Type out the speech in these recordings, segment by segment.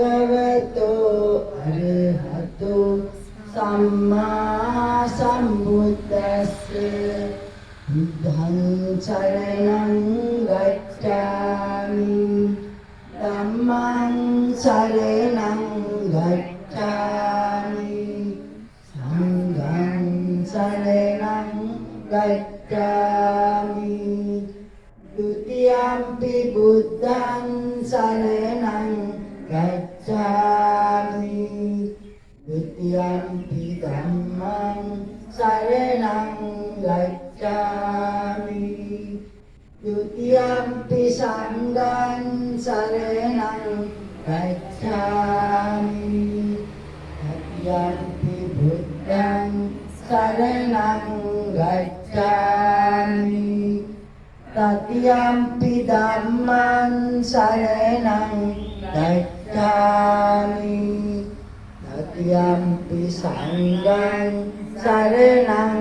භගවතෝ අරහතෝ සම්මා සම්බුද්දස්ස බුද්ධං සරණං ගච්ඡාමි ධම්මං සරණං ගච්ඡාමි සංඝං සරණං ගච්ඡාමි ဒုတိယံ පි බුද්ධං සරණං ගච්ඡාමි ဒုတိယံ පි ධම්මං සරණං ගච්ඡාමි ဒုတိယံ පි සංඝං සරණං ගච්ඡාමි တတိယံ පි බුද්ධං සරණං ගච්ඡාමි တတိယံ පි ධම්මං සරණං ගච්ඡාමි တတိယံ පි සංඝං සරණං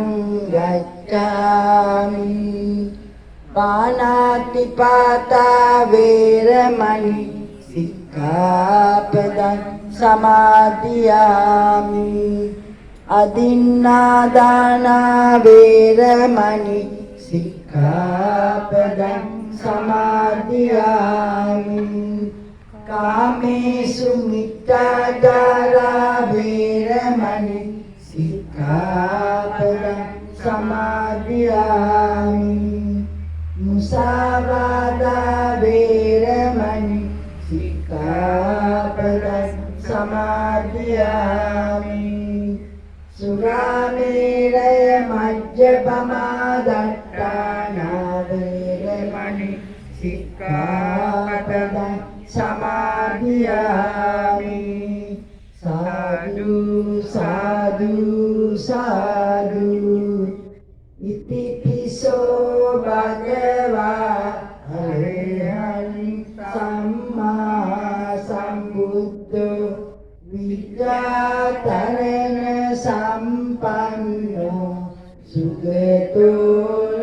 ගච්ඡාමි පාණාති පාතා වේරමණී සික්ඛාපදං සමාදියාමි අදින්නාදානා වේරමණී සික්ඛාපදං සමාදියාමි කාමේසු මිච්ඡාචාරා වේරමණී සික්ඛාපදං සමාදියාමි මුසාවාදා වේරමණී සික්ඛාපදං සමාදියාමි සුරාමේරය මජ්ජපමා දට්ඨානා වේරමණී සික්ඛාපදං සමාදියාමි සාදු සාදු සාදු ඉතිපිසෝ භගවා අරහං සම්මා සම්බුද්ධෝ විද්‍යාතරණ සම්මා